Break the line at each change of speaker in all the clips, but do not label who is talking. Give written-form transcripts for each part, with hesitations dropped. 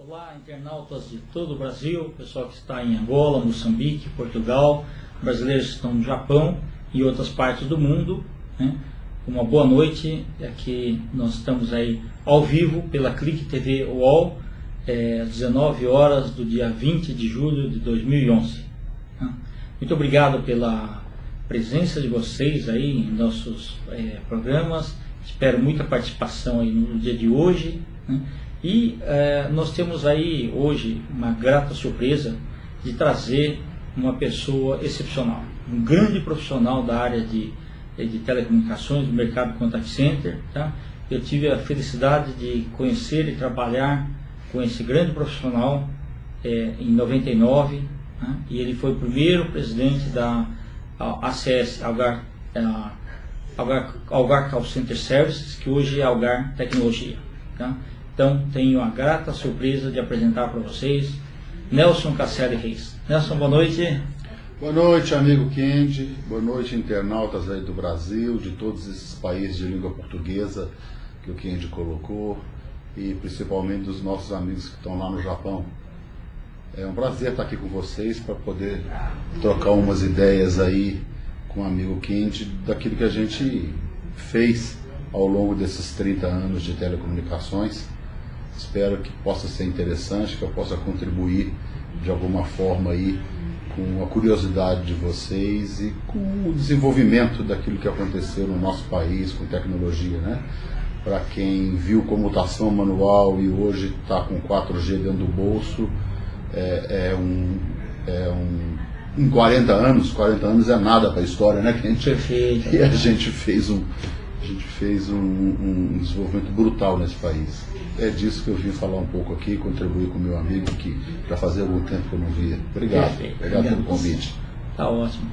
Olá, internautas de todo o Brasil, pessoal que está em Angola, Moçambique, Portugal, brasileiros que estão no Japão e outras partes do mundo, né? Uma boa noite. Aqui nós estamos aí ao vivo pela Clique TV UOL, às 19 horas do dia 20 de julho de 2011. Né? Muito obrigado pela presença de vocês aí em nossos programas. Espero muita participação aí no dia de hoje, né? E nós temos aí hoje uma grata surpresa de trazer uma pessoa excepcional, um grande profissional da área de telecomunicações, do mercado de contact center. Tá? Eu tive a felicidade de conhecer e trabalhar com esse grande profissional em 99, né? E ele foi o primeiro presidente da ACS, Algar Call Center Services, que hoje é Algar Tecnologia. Tá? Então, tenho a grata surpresa de apresentar para vocês Nelson Casselli Reis. Nelson, boa noite.
Boa noite, amigo Kendi. Boa noite, internautas aí do Brasil, de todos esses países de língua portuguesa que o Kendi colocou, e principalmente dos nossos amigos que estão lá no Japão. É um prazer estar aqui com vocês para poder trocar umas ideias aí com o amigo Kendi daquilo que a gente fez ao longo desses 30 anos de telecomunicações. Espero que possa ser interessante, que eu possa contribuir de alguma forma aí com a curiosidade de vocês e com o desenvolvimento daquilo que aconteceu no nosso país com tecnologia, né? Para quem viu comutação manual e hoje está com 4G dentro do bolso, em 40 anos é nada para a história, né?
Perfeito.
E a gente fez um desenvolvimento brutal nesse país. É disso que eu vim falar um pouco aqui, contribuir com o meu amigo, que já fazia algum tempo que eu não via. Obrigado. Obrigado pelo convite.
Tá ótimo.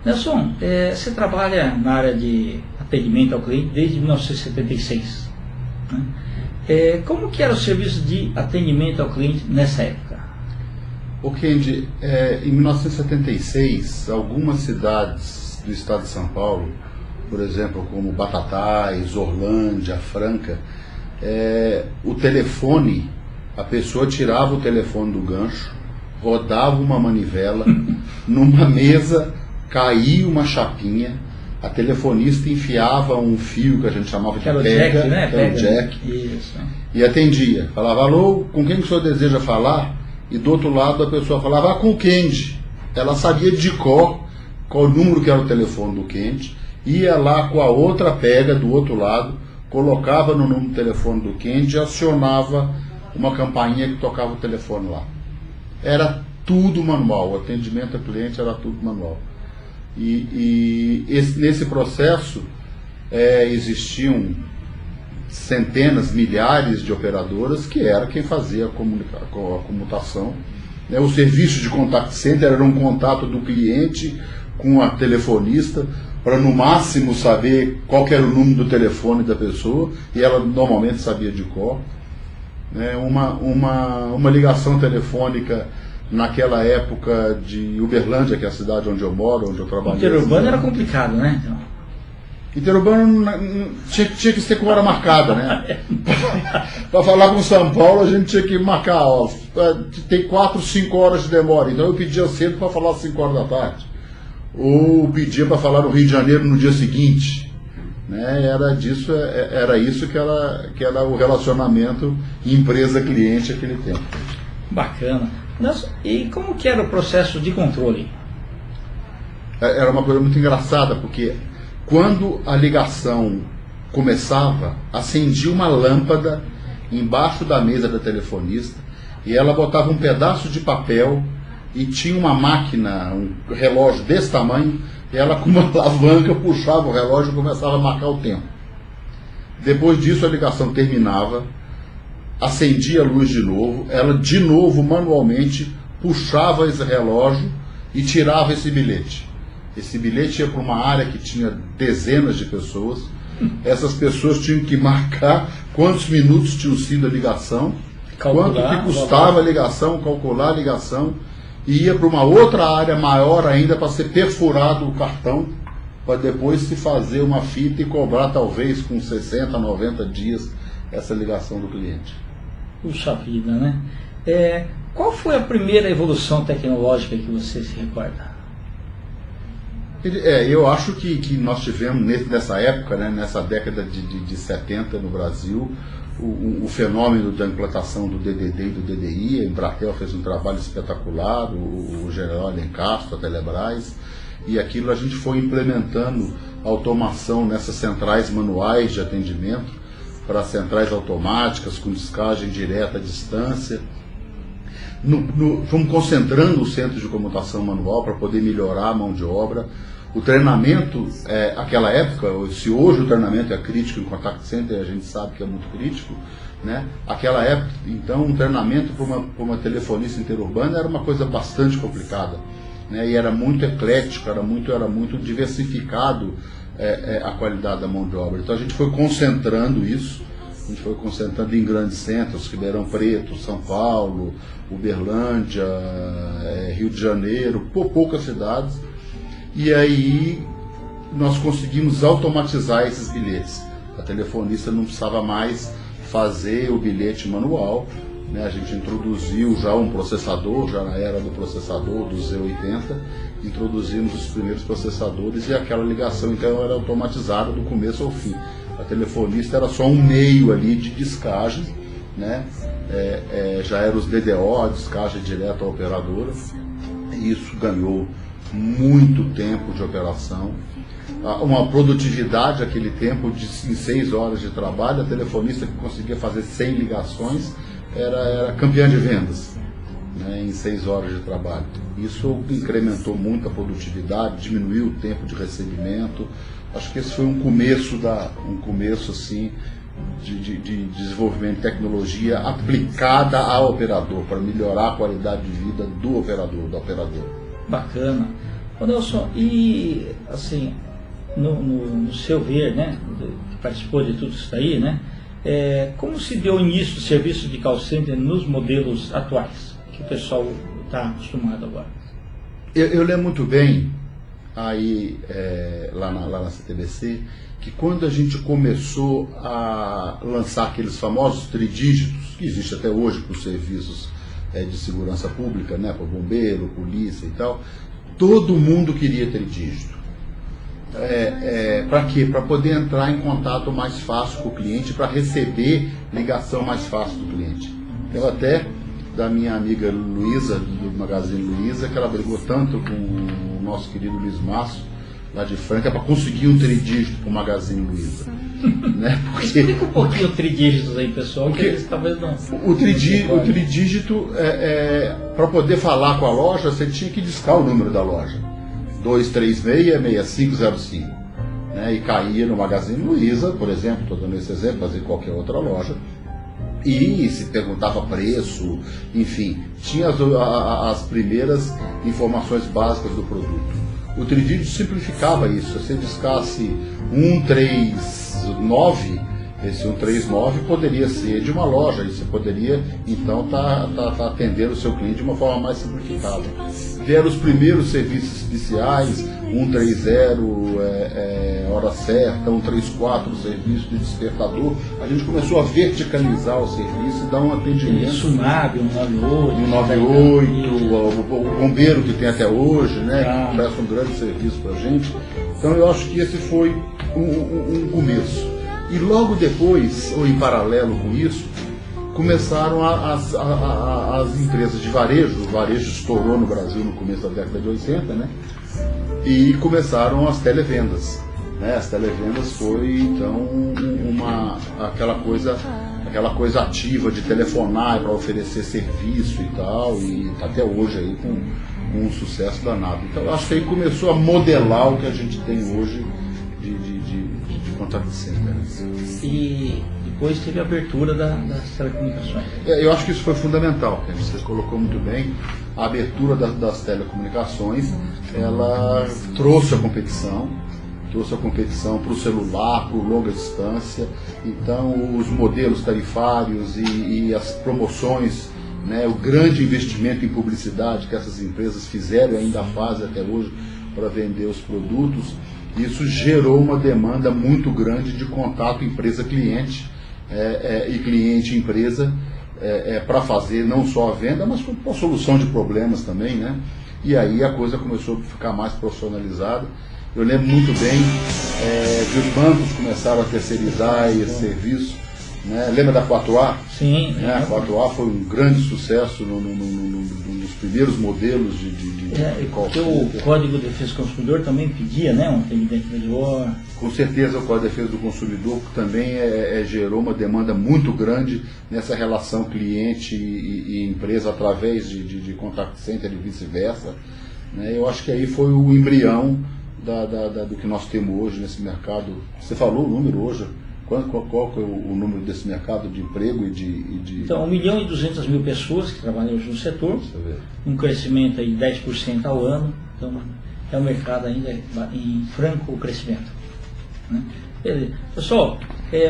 Nelson, você trabalha na área de atendimento ao cliente desde 1976. Né? Como que era o serviço de atendimento ao cliente nessa época?
O Kendi, em 1976, algumas cidades do estado de São Paulo, por exemplo, como Batatais, Orlândia, Franca, o telefone, a pessoa tirava o telefone do gancho, rodava uma manivela, numa mesa caía uma chapinha, a telefonista enfiava um fio que a gente chamava de pega,
jack, né?
Que era o jack,
Isso.
E atendia. Falava: alô, com quem que o senhor deseja falar? E do outro lado a pessoa falava: com o Kendi. Ela sabia de cor qual o número que era o telefone do Kendi, ia lá com a outra pega do outro lado, colocava no número do telefone do Kendi e acionava uma campainha que tocava o telefone lá. Era tudo manual, o atendimento ao cliente era tudo manual. Nesse processo existiam centenas, milhares de operadoras que era quem fazia a comutação. O serviço de contact center era um contato do cliente com a telefonista, para no máximo saber qual que era o número do telefone da pessoa, e ela normalmente sabia de cor. Uma ligação telefônica naquela época de Uberlândia, que é a cidade onde eu moro, onde eu trabalhei.
Interurbano era complicado, né? Então.
Interurbano tinha que ser com hora marcada, né? Para falar com São Paulo a gente tinha que marcar, tem 4, 5 horas de demora, então eu pedia cedo para falar às 5 horas da tarde. Ou pedia para falar no Rio de Janeiro no dia seguinte, né? Era isso que era o relacionamento empresa-cliente naquele tempo.
Bacana. E como que era o processo de controle?
Era uma coisa muito engraçada, porque quando a ligação começava, acendia uma lâmpada embaixo da mesa da telefonista e ela botava um pedaço de papel e tinha uma máquina, um relógio desse tamanho, e ela com uma alavanca puxava o relógio e começava a marcar o tempo. Depois disso a ligação terminava, acendia a luz de novo, ela de novo manualmente puxava esse relógio e tirava esse bilhete. Esse bilhete ia para uma área que tinha dezenas de pessoas, essas pessoas tinham que marcar quantos minutos tinham sido a ligação, quanto que custava a ligação, calcular a ligação, e ia para uma outra área maior ainda para ser perfurado o cartão, para depois se fazer uma fita e cobrar talvez com 60, 90 dias essa ligação do cliente.
Puxa vida, né? Qual foi a primeira evolução tecnológica que você se recorda?
Eu acho que nós tivemos nessa época, né, nessa década de 70 no Brasil, o fenômeno da implantação do DDD e do DDI. A Embratel fez um trabalho espetacular, o General Alencastro, a Telebrás, e aquilo a gente foi implementando automação nessas centrais manuais de atendimento para centrais automáticas com descagem direta à distância. Fomos concentrando os centros de comutação manual para poder melhorar a mão de obra. O treinamento, aquela época, se hoje o treinamento é crítico em contact center, a gente sabe que é muito crítico, né? Aquela época, então, um treinamento para uma telefonista interurbana era uma coisa bastante complicada, né? E era muito eclético, era muito diversificado a qualidade da mão de obra. Então a gente foi concentrando isso. A gente foi concentrando em grandes centros, Ribeirão Preto, São Paulo, Uberlândia, Rio de Janeiro, poucas cidades. E aí nós conseguimos automatizar esses bilhetes. A telefonista não precisava mais fazer o bilhete manual, né? A gente introduziu já um processador, já na era do processador, do Z80, introduzimos os primeiros processadores e aquela ligação então era automatizada do começo ao fim. A telefonista era só um meio ali de descagem, né? Já era os DDO, a descagem direta à operadora, e isso ganhou muito tempo de operação, uma produtividade naquele tempo em 6 horas de trabalho. A telefonista que conseguia fazer 100 ligações era campeã de vendas, né, em 6 horas de trabalho. Isso incrementou muito a produtividade, diminuiu o tempo de recebimento. Acho que esse foi um começo assim, de desenvolvimento de tecnologia aplicada ao operador, para melhorar a qualidade de vida do operador, da operadora.
Bacana. Ô Nelson, e assim, no seu ver, né, que participou de tudo isso daí, né, como se deu o início do serviço de call center nos modelos atuais, que o pessoal está acostumado agora?
Eu lembro muito bem, aí lá na CTBC, que quando a gente começou a lançar aqueles famosos tridígitos, que existe até hoje para os serviços de segurança pública, né, para bombeiro, polícia e tal, todo mundo queria tridígito. Para quê? Para poder entrar em contato mais fácil com o cliente, para receber ligação mais fácil do cliente. Eu até, da minha amiga Luísa, do Magazine Luiza, que ela brigou tanto com o nosso querido Luiz Márcio, lá de Franca, para conseguir um tridígito para o Magazine Luiza. Né?
Explica um pouquinho o tridígitos aí, pessoal, que eles talvez não...
O tridígito, para poder falar com a loja, você tinha que discar o número da loja. 236-6505. Né? E caía no Magazine Luiza, por exemplo, estou dando esse exemplo, fazer qualquer outra loja. E se perguntava preço, enfim, tinha as primeiras informações básicas do produto. O tridígito simplificava isso. Se você discasse 139, esse 139 poderia ser de uma loja, e você poderia então tá atendendo o seu cliente de uma forma mais simplificada. Vieram os primeiros serviços especiais, 130, hora certa, 134, serviço de despertador. A gente começou a verticalizar o serviço e dar um atendimento.
Tsunami, 198.
198, o bombeiro que tem até hoje, né, que presta um grande serviço para a gente. Então eu acho que esse foi um começo. E logo depois, ou em paralelo com isso, começaram as empresas de varejo. O varejo estourou no Brasil no começo da década de 80, né? E começaram as televendas. Né? As televendas foi então aquela coisa ativa de telefonar para oferecer serviço e tal, e até hoje aí com um sucesso danado. Então acho que aí começou a modelar o que a gente tem hoje de contact center.
E depois teve a abertura das telecomunicações.
Eu acho que isso foi fundamental, você colocou muito bem. A abertura das telecomunicações, ela trouxe a competição para o celular, para o longa distância. Então os modelos tarifários e as promoções, né, o grande investimento em publicidade que essas empresas fizeram e ainda fazem até hoje para vender os produtos, isso gerou uma demanda muito grande de contato empresa-cliente e cliente-empresa para fazer não só a venda, mas com a solução de problemas também, né? E aí a coisa começou a ficar mais profissionalizada. Eu lembro muito bem que os bancos começaram a terceirizar esse serviço, né? Lembra da 4A?
Sim.
Né? A 4A foi um grande sucesso nos primeiros modelos de call
porque
center.
o Código de Defesa do Consumidor também pedia, né, um atendimento melhor.
Com certeza o Código de Defesa do Consumidor também gerou uma demanda muito grande nessa relação cliente e empresa através de contact center e vice-versa, né? Eu acho que aí foi o embrião do que nós temos hoje nesse mercado. Você falou o número hoje? Qual é o número desse mercado de emprego e de...
Então, 1.200.000 pessoas que trabalham hoje no setor, um crescimento aí de 10% ao ano, então é um mercado ainda em franco crescimento, né? Beleza. Pessoal,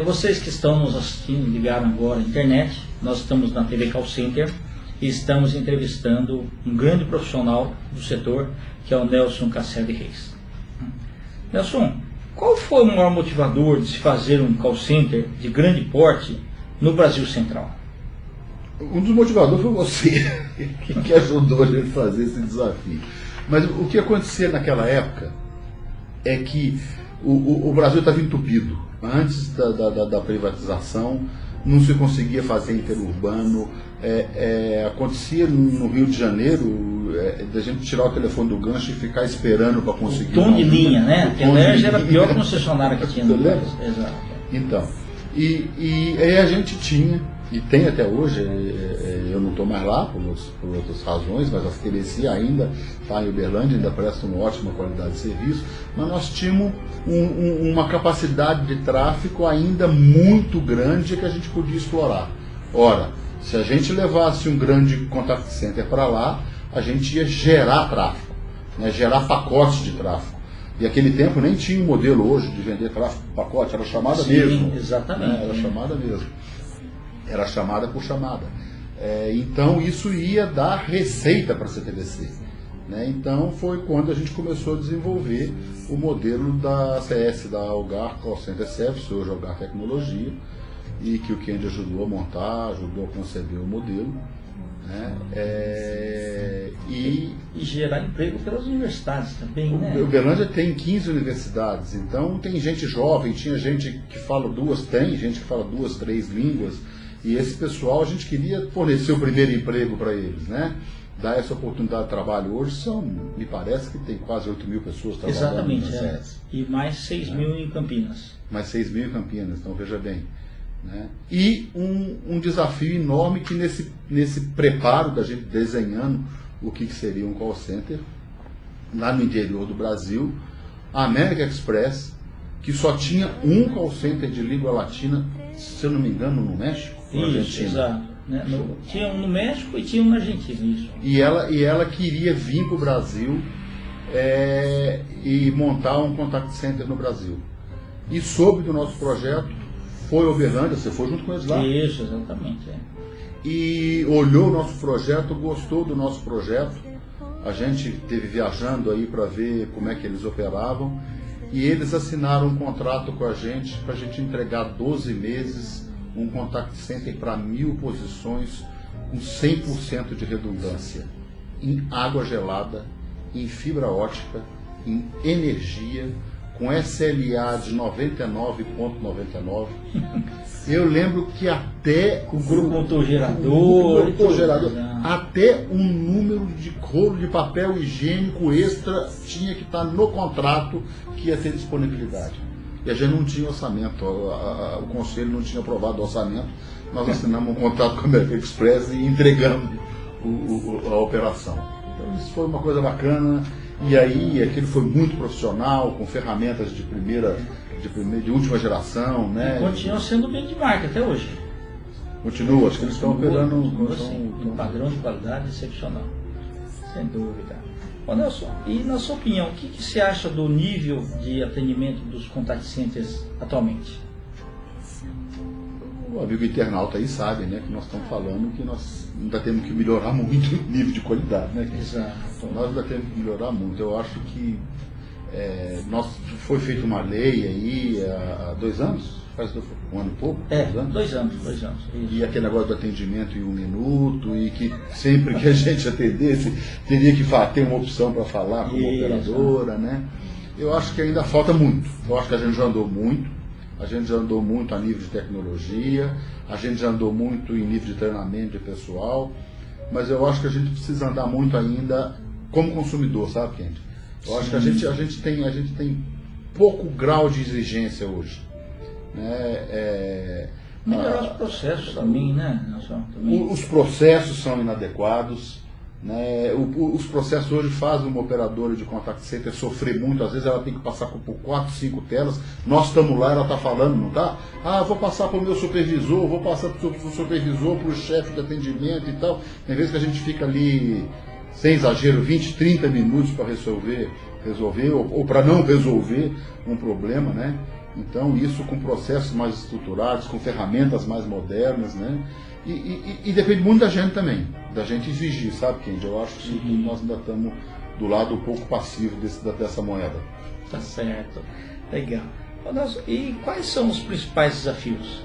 vocês que estão nos assistindo, ligaram agora à internet, nós estamos na TV Call Center e estamos entrevistando um grande profissional do setor, que é o Nelson Cassel de Reis. Nelson, qual foi o maior motivador de se fazer um call center de grande porte no Brasil Central?
Um dos motivadores foi você, que ajudou a gente a fazer esse desafio. Mas o que acontecia naquela época é que o Brasil estava entupido. Antes da privatização, não se conseguia fazer interurbano. Acontecia no Rio de Janeiro da gente tirar o telefone do gancho e ficar esperando para conseguir.
O tom de linha, né? Porque a Lerge era a pior concessionária que tinha no Brasil. Exato.
Então, e aí a gente tinha, e tem até hoje, eu não estou mais lá por outras razões, mas a Terecia ainda está em Uberlândia, ainda presta uma ótima qualidade de serviço, mas nós tínhamos uma capacidade de tráfego ainda muito grande que a gente podia explorar. Ora, se a gente levasse um grande contact center para lá, a gente ia gerar tráfego, né? Gerar pacotes de tráfego. E aquele tempo nem tinha um modelo hoje de vender tráfego por pacote, era chamada mesmo.
Exatamente.
Né? Era chamada mesmo. Era chamada por chamada. Então isso ia dar receita para a CTVC. Né? Então foi quando a gente começou a desenvolver o modelo da CS, da Algar Call Center Service, hoje Algar Tecnologia, e que o Kendi ajudou a montar, ajudou a conceber o modelo. Né?
E gerar emprego pelas universidades também, né?
Uberlândia tem 15 universidades, então tem gente jovem, tinha gente que fala tem gente que fala 2, 3 línguas, e esse pessoal a gente queria fornecer o primeiro emprego para eles, né? Dar essa oportunidade de trabalho. Hoje me parece que tem quase 8.000 pessoas trabalhando.
Exatamente, e mais 6.000 em Campinas.
Mais 6.000 em Campinas, então veja bem. Né? E um desafio enorme que nesse preparo da gente desenhando o que seria um call center, lá no interior do Brasil, a American Express, que só tinha um call center de língua latina, se eu não me engano, no México, na Argentina.
Exato. Né? Tinha um no México e tinha um na Argentina, isso.
E ela queria vir para o Brasil e montar um contact center no Brasil. E soube do nosso projeto, foi Uberlândia, você foi junto com eles lá?
Isso, exatamente.
E olhou o nosso projeto, gostou do nosso projeto. A gente esteve viajando aí para ver como é que eles operavam. E eles assinaram um contrato com a gente para a gente entregar 12 meses um contact center para 1.000 posições com 100% de redundância, em água gelada, em fibra ótica, em energia, com SLA de 99,99. Eu lembro que até
o grupo motor gerador,
até um número de rolo de papel higiênico extra tinha que estar no contrato que ia ter disponibilidade. E a gente não tinha orçamento, o conselho não tinha aprovado o orçamento, nós assinamos um contrato com a American Express e entregamos a operação. Então isso foi uma coisa bacana. E aí aquilo foi muito profissional, com ferramentas de última geração, né?
E continuam sendo benchmark até hoje.
Continua, acho que eles estão operando
um padrão de qualidade excepcional, sem dúvida. Ô Nelson, e na sua opinião, o que você acha do nível de atendimento dos contact centers atualmente?
O amigo internauta aí sabe, né, que nós estamos falando que nós ainda temos que melhorar muito o nível de qualidade, né?
Exato.
Nós ainda temos que melhorar muito. Eu acho que foi feita uma lei aí há 2 anos, Faz um ano e pouco?
2 anos. Isso.
E aquele negócio do atendimento em 1 minuto, e que sempre que a gente atendesse, teria que ter uma opção para falar com a operadora, né? Eu acho que ainda falta muito. Eu acho que a gente já andou muito. A gente já andou muito a nível de tecnologia, a gente já andou muito em nível de treinamento de pessoal, mas eu acho que a gente precisa andar muito ainda como consumidor, sabe, Kendi? Eu acho que a gente tem pouco grau de exigência hoje. Né?
Melhorar os processos também, né?
Os processos são inadequados. Né? Os processos hoje fazem uma operadora de contact center sofrer muito. Às vezes ela tem que passar por 4, 5 telas. Nós estamos lá, ela está falando, não está? Vou passar para o meu supervisor, vou passar para o supervisor, para o chefe de atendimento e tal. Tem vezes que a gente fica ali, sem exagero, 20, 30 minutos para resolver ou para não resolver um problema, né? Então isso com processos mais estruturados, com ferramentas mais modernas, né? E depende muito da gente também, da gente exigir, sabe, Kendi? Eu acho que nós ainda estamos do lado um pouco passivo dessa moeda.
Tá certo, legal. E quais são os principais desafios?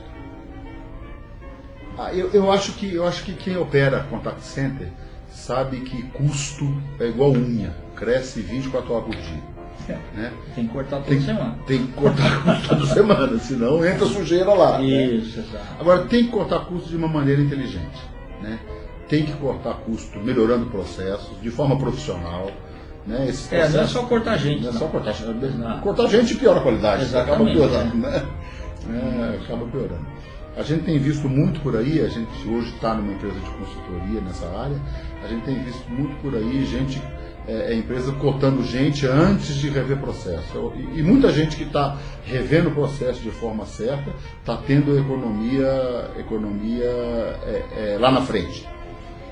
Eu acho que quem opera contact center sabe que custo é igual unha, cresce 24 horas por dia. Né?
Tem que cortar toda semana.
Tem que cortar custo toda semana, senão entra sujeira lá.
Isso,
né?
Exato.
Agora, tem que cortar custo de uma maneira inteligente. Né? Tem que cortar custo melhorando processos, de forma profissional. Né?
Não é só cortar gente.
Não é só cortar gente. Cortar gente piora a qualidade.
Exatamente,
acaba piorando. Né? Acaba piorando. A gente tem visto muito por aí, a gente hoje está numa empresa de consultoria nessa área, a gente tem visto muito por aí gente... empresa cortando gente antes de rever processo. E muita gente que está revendo o processo de forma certa está tendo economia lá na frente.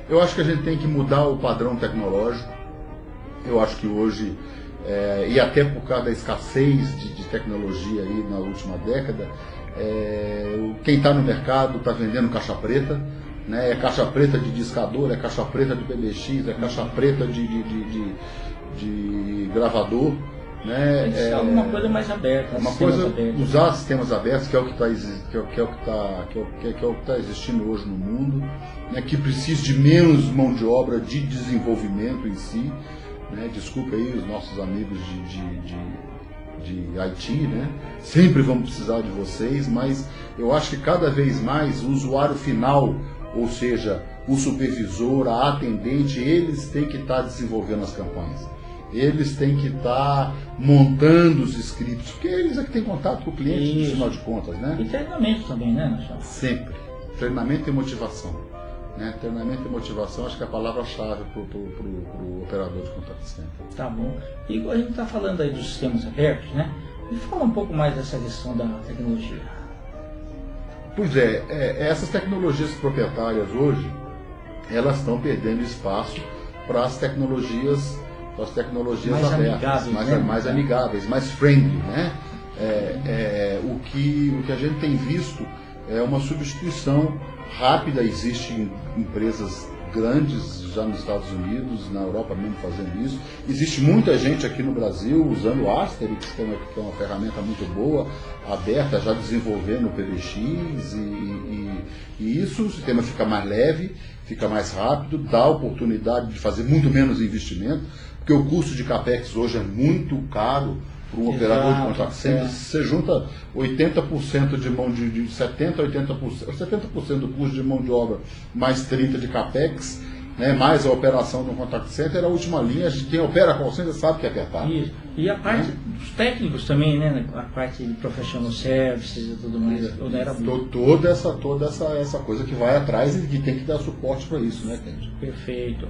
Eu acho que a gente tem que mudar o padrão tecnológico. Eu acho que hoje, e até por causa da escassez de tecnologia aí na última década, quem está no mercado está vendendo caixa preta. Né? É caixa preta de discador, é caixa preta de PBX, é caixa preta de gravador. Né?
Tem que ser alguma coisa mais aberta.
Usar sistemas abertos, que é o que está existindo hoje no mundo, né? Que precisa de menos mão de obra de desenvolvimento em si. Né? Desculpa aí os nossos amigos de IT, né? Sempre vamos precisar de vocês, mas eu acho que cada vez mais o usuário final, ou seja, o supervisor, a atendente, eles têm que estar desenvolvendo as campanhas. Eles têm que estar montando os scripts, porque eles é que têm contato com o cliente, no final de contas, né?
E treinamento também, né, Marcelo?
Sempre. Treinamento e motivação. Né? Treinamento e motivação, acho que é a palavra-chave para o operador de contact center.
Tá bom. E a gente está falando aí dos sistemas abertos, né? Me fala um pouco mais dessa questão da tecnologia.
Pois essas tecnologias proprietárias hoje, elas estão perdendo espaço para as tecnologias
mais
abertas,
amigáveis,
mais amigáveis, mais friendly, né? O que a gente tem visto é uma substituição rápida. Existem empresas grandes já nos Estados Unidos, na Europa mesmo fazendo isso. Existe muita gente aqui no Brasil usando o Asterix, que é uma ferramenta muito boa, aberta, já desenvolvendo o PBX, e isso, o sistema fica mais leve, fica mais rápido, dá a oportunidade de fazer muito menos investimento, porque o custo de CAPEX hoje é muito caro para um operador de contact center. Você junta 80% de mão de 70%, 70% do custo de mão de obra, mais 30% de CAPEX, né, mais a operação do contact center, a última linha, quem opera call center sabe que é apertado.
Isso. E a parte dos técnicos também, né? A parte de professional services e tudo mais.
Toda essa coisa que vai atrás e que tem que dar suporte para isso, né, Kendi?
Perfeito.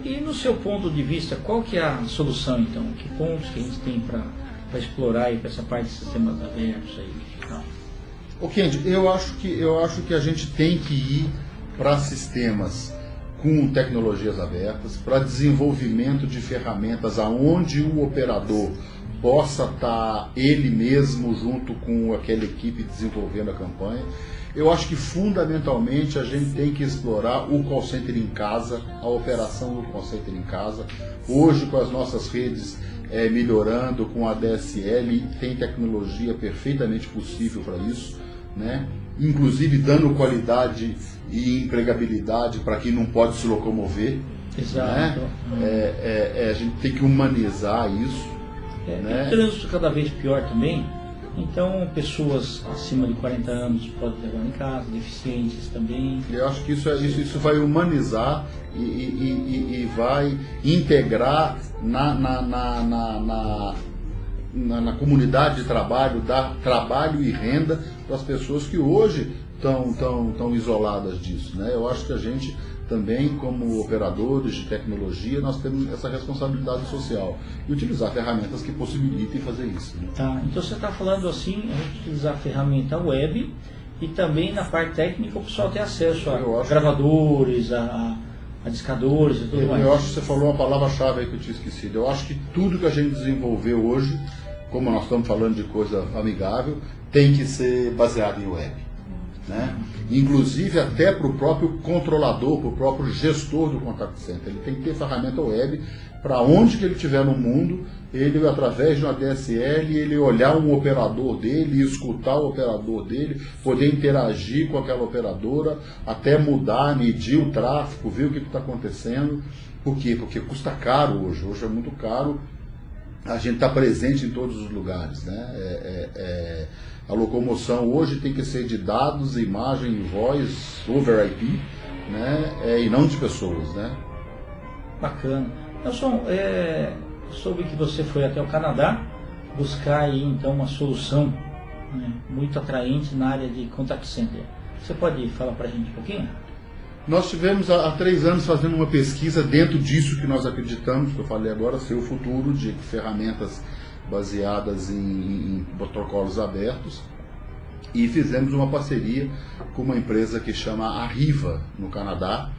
E no seu ponto de vista, qual que é a solução, então? Que pontos que a gente tem para explorar aí para essa parte de sistemas abertos aí?
Kendi, eu acho que a gente tem que ir para sistemas com tecnologias abertas, para desenvolvimento de ferramentas aonde o operador possa estar ele mesmo junto com aquela equipe desenvolvendo a campanha. Eu acho que fundamentalmente a gente tem que explorar o call center em casa, a operação do call center em casa. Hoje, com as nossas redes melhorando com a DSL, tem tecnologia perfeitamente possível para isso, né? Inclusive dando qualidade e empregabilidade para quem não pode se locomover.
Exato.
Né? A gente tem que humanizar isso. Né?
O trânsito cada vez pior também, então pessoas acima de 40 anos podem levar em casa, deficientes também.
Eu acho que isso vai humanizar e vai integrar na comunidade de trabalho, dar trabalho e renda para as pessoas que hoje estão isoladas disso. Né? Eu acho que a gente também, como operadores de tecnologia, nós temos essa responsabilidade social e utilizar ferramentas que possibilitem fazer isso. Né?
Tá, então você está falando assim, a gente utilizar a ferramenta web e também na parte técnica o pessoal tem acesso a gravadores, a discadores e tudo mais.
Eu acho que você falou uma palavra-chave aí que eu tinha esquecido. Eu acho que tudo que a gente desenvolveu hoje, como nós estamos falando de coisa amigável, tem que ser baseado em web. Né? Inclusive até para o próprio controlador, para o próprio gestor do contact center. Ele tem que ter ferramenta web para onde que ele estiver no mundo, ele através de uma DSL, ele olhar um operador dele, escutar o operador dele, poder interagir com aquela operadora, até mudar, medir o tráfego, ver o que está acontecendo. Por quê? Porque custa caro hoje. Hoje é muito caro a gente estar presente em todos os lugares. Né? A locomoção hoje tem que ser de dados, imagem e voz over IP, né? E não de pessoas. Né?
Bacana. Nelson, soube que você foi até o Canadá buscar aí então uma solução, né, muito atraente na área de contact center. Você pode falar para a gente um pouquinho?
Nós tivemos há 3 anos fazendo uma pesquisa dentro disso que nós acreditamos, que eu falei agora, ser o futuro de ferramentas baseadas em protocolos abertos, e fizemos uma parceria com uma empresa que chama Arriva, no Canadá.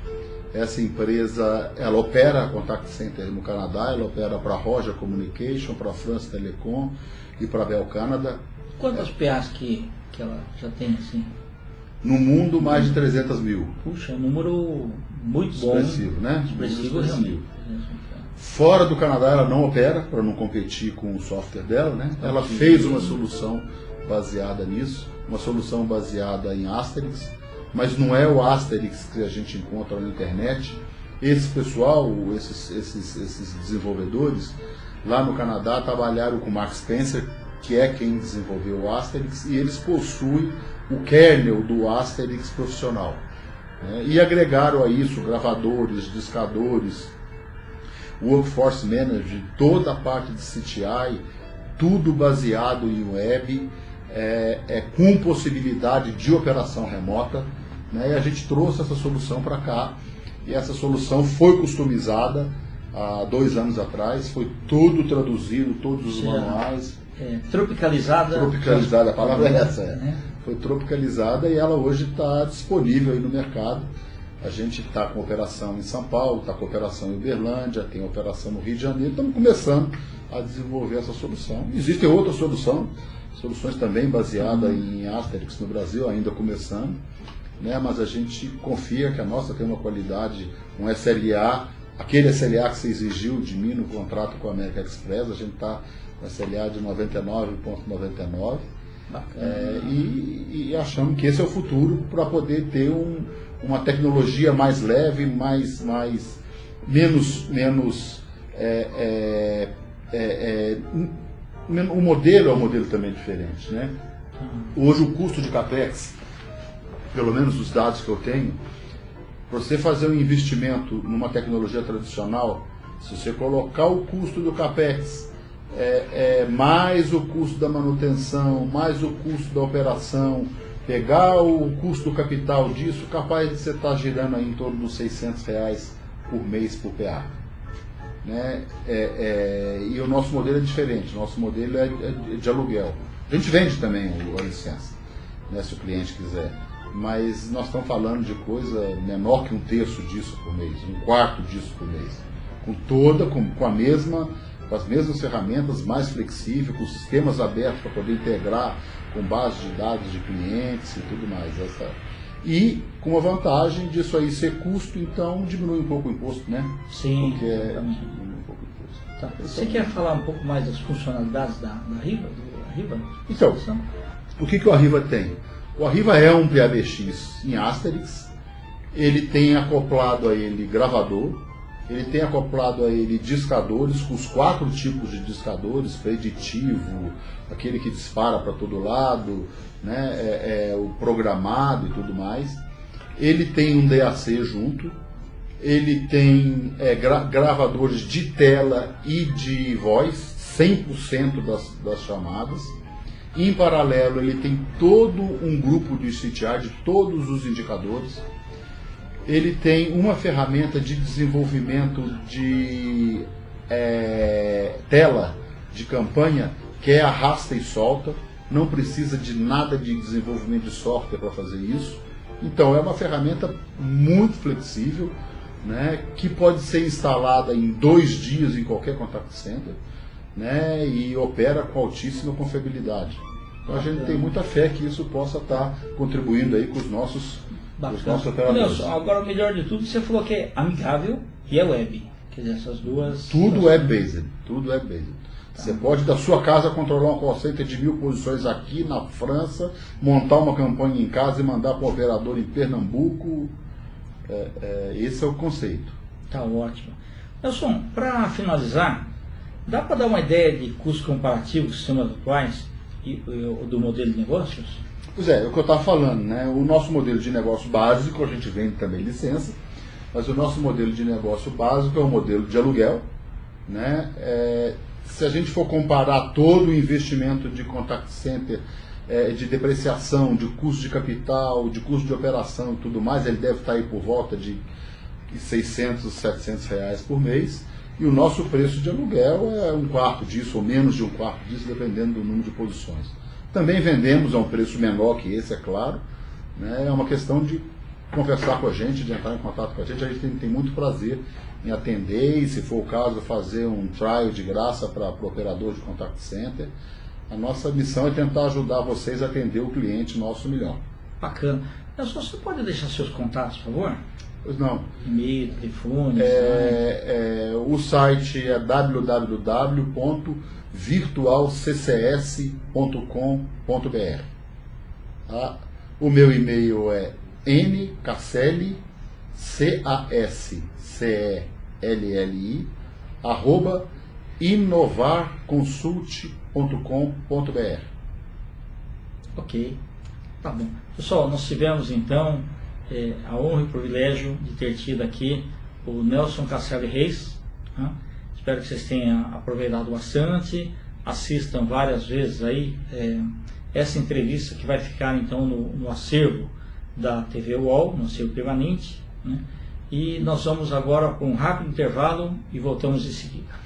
Essa empresa, ela opera contact center no Canadá, ela opera para a Roja Communication, para a France Telecom e para a Bell Canada.
Quantas PAs que ela já tem assim?
No mundo, mais de 300 mil.
Puxa, é um número muito bom.
Expressivo, né?
Expressivo, realmente.
Fora do Canadá ela não opera, para não competir com o software dela, né? Ela fez uma solução baseada nisso, uma solução baseada em Asterix, mas não é o Asterix que a gente encontra na internet. Esse pessoal, esses desenvolvedores, lá no Canadá trabalharam com o Mark Spencer, que é quem desenvolveu o Asterix, e eles possuem o kernel do Asterix profissional. Né? E agregaram a isso gravadores, discadores, Workforce Manager, toda a parte de CTI, tudo baseado em web, com possibilidade de operação remota. Né? E a gente trouxe essa solução para cá, e essa solução foi customizada há 2 anos atrás, foi tudo traduzido, todos os manuais.
Tropicalizada.
Tropicalizada, a palavra é essa. Foi tropicalizada e ela hoje está disponível aí no mercado. A gente está com operação em São Paulo, está com operação em Uberlândia, tem operação no Rio de Janeiro. Estamos começando a desenvolver essa solução. Existem outras soluções também baseadas em Asterix no Brasil, ainda começando, né? Mas a gente confia que a nossa tem uma qualidade, um SLA, aquele SLA que você exigiu de mim no contrato com a American Express, a gente está com SLA de 99,99. E achamos que esse é o futuro para poder ter uma tecnologia mais leve, o modelo é um modelo também diferente, né? Hoje o custo de CAPEX, pelo menos os dados que eu tenho, para você fazer um investimento numa tecnologia tradicional, se você colocar o custo do CAPEX mais o custo da manutenção, mais o custo da operação, pegar o custo do capital disso, capaz de você estar girando aí em torno dos R$600 por mês por PA. Né? E o nosso modelo é diferente, o nosso modelo é de aluguel. A gente vende também a licença, né, se o cliente quiser, mas nós estamos falando de coisa menor que 1/3 disso por mês, 1/4 disso por mês, com as mesmas ferramentas, mais flexível, com sistemas abertos para poder integrar com base de dados de clientes e tudo mais. E com a vantagem disso aí ser custo, então diminui um pouco o imposto, né?
Sim.
Porque diminui um pouco o imposto.
Tá. Você quer falar um pouco mais das funcionalidades da Arriva?
Então, o que o Arriva tem? O Arriva é um PABX em Asterix, ele tem acoplado a ele gravador, ele tem acoplado a ele discadores, com os 4 tipos de discadores, preditivo, aquele que dispara para todo lado, né, o programado e tudo mais. Ele tem um DAC junto, ele tem gravadores de tela e de voz, 100% das chamadas. Em paralelo, ele tem todo um grupo de CTI, de todos os indicadores. Ele tem uma ferramenta de desenvolvimento de tela de campanha, que é arrasta e solta. Não precisa de nada de desenvolvimento de software para fazer isso. Então é uma ferramenta muito flexível, né, que pode ser instalada em 2 dias em qualquer contact center, né, e opera com altíssima confiabilidade. Então a gente tem muita fé que isso possa estar contribuindo aí com os nossos operadores.
Nelson, agora o melhor de tudo, você falou que é amigável e é web. Quer dizer, essas duas...
Tudo é based. Você pode da sua casa controlar um call center de 1000 posições aqui na França, montar uma campanha em casa e mandar para o operador em Pernambuco. Esse é o conceito.
Tá ótimo. Nelson, para finalizar, dá para dar uma ideia de custo comparativo dos sistemas atuais e do modelo de negócios?
Pois é o que eu estava falando, né? O nosso modelo de negócio básico, a gente vende também licença, mas o nosso modelo de negócio básico é o modelo de aluguel, né? Se a gente for comparar todo o investimento de contact center, de depreciação, de custo de capital, de custo de operação e tudo mais, ele deve estar aí por volta de 600, 700 reais por mês. E o nosso preço de aluguel é 1/4 disso, ou menos de 1/4 disso, dependendo do número de posições. Também vendemos a um preço menor que esse, é claro, né? É uma questão de conversar com a gente, de entrar em contato com a gente tem muito prazer em atender e, se for o caso, fazer um trial de graça para o operador de contact center. A nossa missão é tentar ajudar vocês a atender o cliente nosso melhor.
Bacana. Nelson, você pode deixar seus contatos, por favor?
Pois não.
E-mail, telefone.
O site é www.virtualccs.com.br. Tá? O meu e-mail é ncasselli, CASCELLI, @inovarconsult.com.br.
Ok, tá bom. Pessoal, nós tivemos então a honra e o privilégio de ter tido aqui o Nelson Casselli Reis. Tá? Espero que vocês tenham aproveitado bastante. Assistam várias vezes aí essa entrevista, que vai ficar então no acervo da TV UOL, no acervo permanente, né? E nós vamos agora para um rápido intervalo e voltamos em seguida.